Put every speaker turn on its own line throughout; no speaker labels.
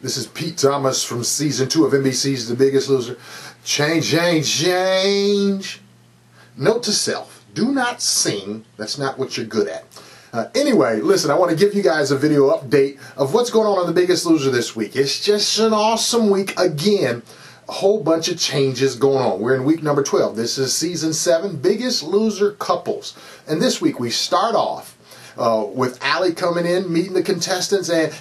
This is Pete Thomas from Season 2 of NBC's The Biggest Loser. Change, change, change. Note to self, do not sing. That's not what you're good at. Anyway, listen, I want to give you guys a video update of what's going on The Biggest Loser this week. It's just an awesome week again. A whole bunch of changes going on. We're in week number 12. This is Season 7, Biggest Loser Couples. And this week we start off with Allie coming in, meeting the contestants, and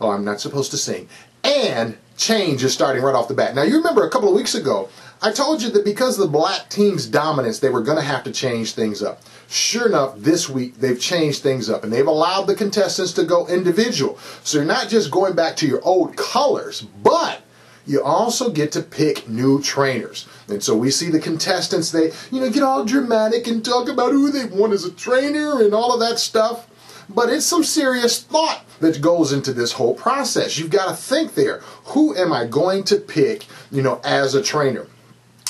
I'm not supposed to sing. And change is starting right off the bat. Now, you remember a couple of weeks ago, I told you that because of the black team's dominance, they were going to have to change things up. Sure enough, this week, they've changed things up, and they've allowed the contestants to go individual. So you're not just going back to your old colors, but you also get to pick new trainers. And so we see the contestants, they, get all dramatic and talk about who they want as a trainer and all of that stuff. But it's some serious thought that goes into this whole process. You've got to think there, who am I going to pick, as a trainer?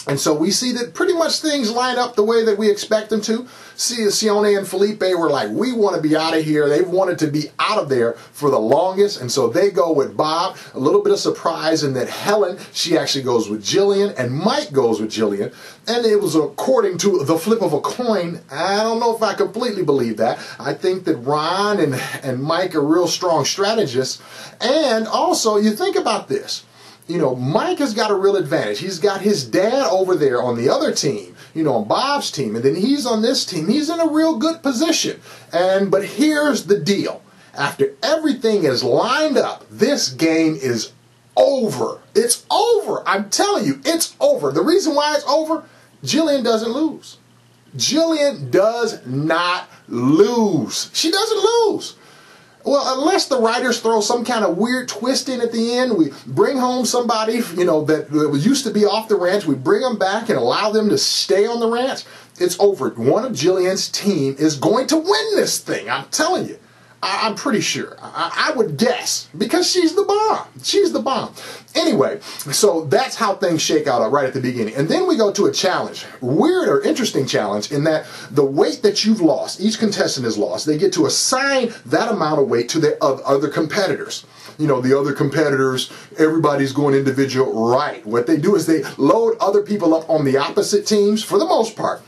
And so we see that pretty much things line up the way that we expect them to. See, Sione and Felipe were like, we want to be out of here. They've wanted to be out of there for the longest. And so they go with Bob. A little bit of surprise in that Helen, she actually goes with Jillian, and Mike goes with Jillian. And it was according to the flip of a coin. I don't know if I completely believe that. I think that Ron and Mike are real strong strategists. And also, you think about this. Mike has got a real advantage. He's got his dad over there on the other team, on Bob's team, and then he's on this team. He's in a real good position. But here's the deal. After everything is lined up, this game is over. It's over. I'm telling you, it's over. The reason why it's over, Jillian doesn't lose. Jillian does not lose. She doesn't lose. Well, unless the writers throw some kind of weird twist in at the end, we bring home somebody, that used to be off the ranch, we bring them back and allow them to stay on the ranch, it's over. One of Jillian's team is going to win this thing, I'm telling you. I'm pretty sure. I would guess, because she's the bomb. She's the bomb. Anyway, so that's how things shake out right at the beginning. And then we go to a challenge. Weird or interesting challenge in that the weight that you've lost, each contestant has lost, they get to assign that amount of weight to their other competitors. The other competitors, everybody's going individual. Right. What they do is they load other people up on the opposite teams for the most part.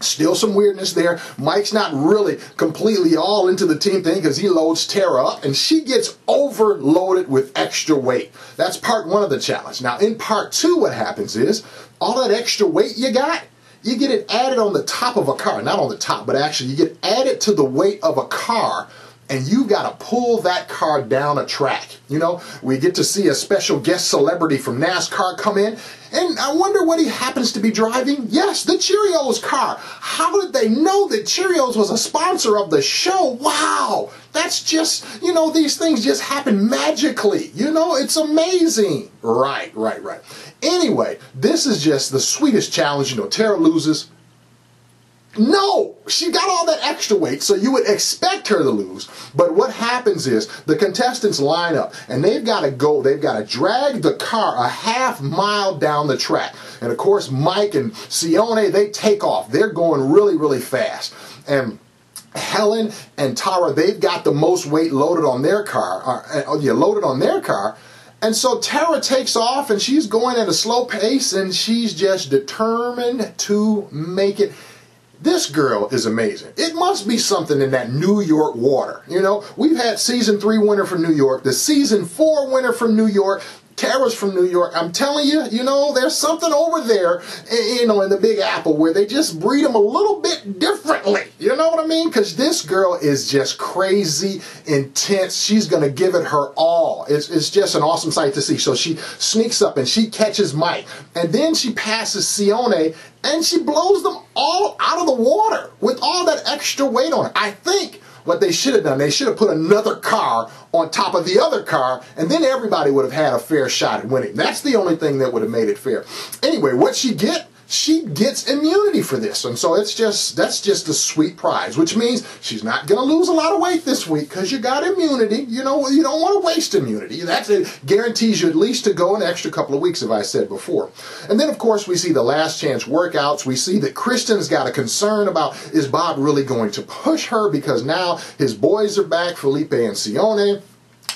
Still some weirdness there. Mike's not really completely all into the team thing because he loads Tara up and she gets overloaded with extra weight. That's part one of the challenge. Now in part two, what happens is all that extra weight you got, you get it added on the top of a car. Not on the top, but actually you get added to the weight of a car. And you've got to pull that car down a track. We get to see a special guest celebrity from NASCAR come in. And I wonder what he happens to be driving. Yes, the Cheerios car. How did they know that Cheerios was a sponsor of the show? Wow. That's just, these things just happen magically. It's amazing. Right. Anyway, this is just the sweetest challenge. Tara loses. No, she got all that extra weight, so you would expect her to lose. But what happens is the contestants line up, and they've got to drag the car a half mile down the track. And of course, Mike and Sione, they take off. They're going really, really fast. And Helen and Tara, they've got the most weight loaded on their car. And so Tara takes off, and she's going at a slow pace, and she's just determined to make it. This girl is amazing. It must be something in that New York water. We've had Season 3 winner from New York, the Season 4 winner from New York, Tara's from New York. I'm telling you, there's something over there, in the Big Apple where they just breed them a little bit differently. You know what I mean? Because this girl is just crazy intense. She's going to give it her all. It's just an awesome sight to see. So she sneaks up and she catches Mike. And then she passes Sione and she blows them all out of the water with all that extra weight on it. I think what they should have done, they should have put another car on top of the other car, and then everybody would have had a fair shot at winning. That's the only thing that would have made it fair. Anyway, what she get? She gets immunity for this, and so that's just a sweet prize, which means she's not going to lose a lot of weight this week because you got immunity. You don't want to waste immunity. It guarantees you at least to go an extra couple of weeks, as I said before. And then, of course, we see the last chance workouts. We see that Kristen's got a concern about, is Bob really going to push her, because now his boys are back, Felipe and Sione.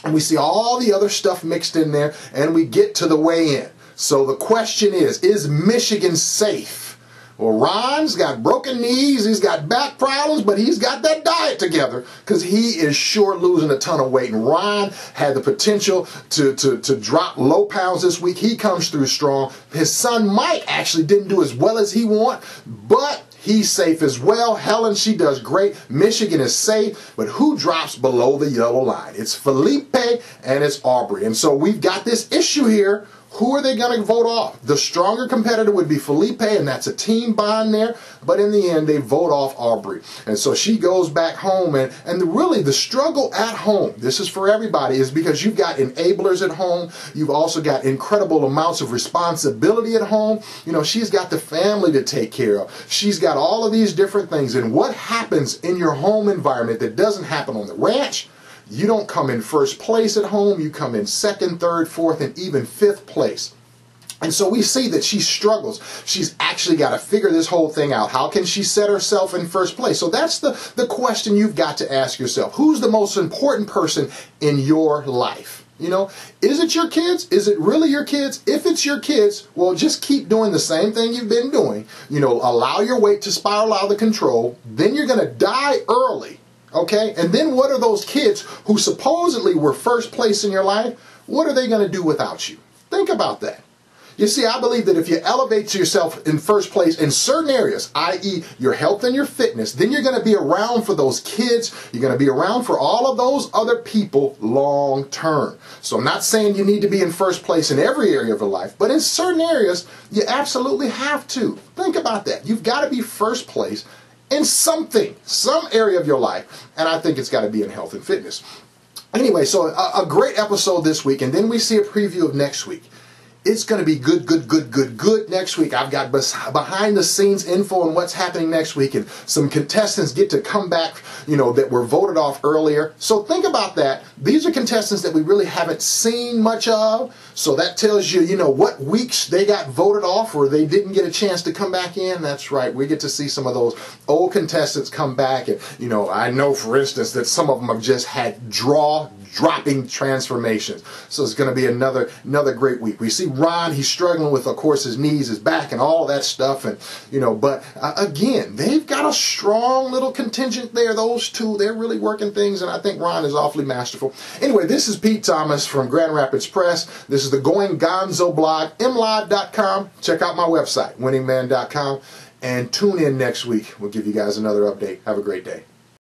And we see all the other stuff mixed in there, and we get to the weigh-in. So the question is Michigan safe? Well, Ron's got broken knees, he's got back problems, but he's got that diet together because he is sure losing a ton of weight. And Ron had the potential to drop low pounds this week. He comes through strong. His son Mike actually didn't do as well as he wanted, but he's safe as well. Helen, she does great. Michigan is safe, but who drops below the yellow line? It's Felipe and it's Aubrey. And so we've got this issue here. Who are they going to vote off? The stronger competitor would be Felipe, and that's a team bond there. But in the end, they vote off Aubrey. And so she goes back home. And really, the struggle at home, this is for everybody, is because you've got enablers at home. You've also got incredible amounts of responsibility at home. You know, she's got the family to take care of. She's got all of these different things. And what happens in your home environment that doesn't happen on the ranch? You don't come in first place at home. You come in second, third, fourth, and even fifth place. And so we see that she struggles. She's actually got to figure this whole thing out. How can she set herself in first place? So that's the question you've got to ask yourself. Who's the most important person in your life? You know, is it your kids? Is it really your kids? If it's your kids, well, just keep doing the same thing you've been doing. You know, allow your weight to spiral out of control. Then you're going to die early. Okay, and then what are those kids who supposedly were first place in your life? What are they going to do without you? Think about that. You see, I believe that if you elevate yourself in first place in certain areas, i.e. your health and your fitness, then you're going to be around for those kids. You're going to be around for all of those other people long term. So I'm not saying you need to be in first place in every area of your life, but in certain areas, you absolutely have to. Think about that. You've got to be first place in something, some area of your life. And I think it's got to be in health and fitness. Anyway, so a great episode this week, and then we see a preview of next week. It's going to be good next week. I've got behind the scenes info on what's happening next week, and some contestants get to come back, you know, that were voted off earlier. So think about that. These are contestants that we really haven't seen much of. So that tells you, you know, what weeks they got voted off or they didn't get a chance to come back in. That's right. We get to see some of those old contestants come back. And, you know, I know, for instance, that some of them have just had dropping transformations. So it's going to be another great week. We see Ron, he's struggling with, of course, his knees, his back, and all that stuff. And, you know, but again, they've got a strong little contingent there. Those two, they're really working things. And I think Ron is awfully masterful. Anyway, this is Pete Thomas from Grand Rapids Press. This is the Going Gonzo blog, mlive.com. Check out my website, winningman.com. And tune in next week. We'll give you guys another update. Have a great day.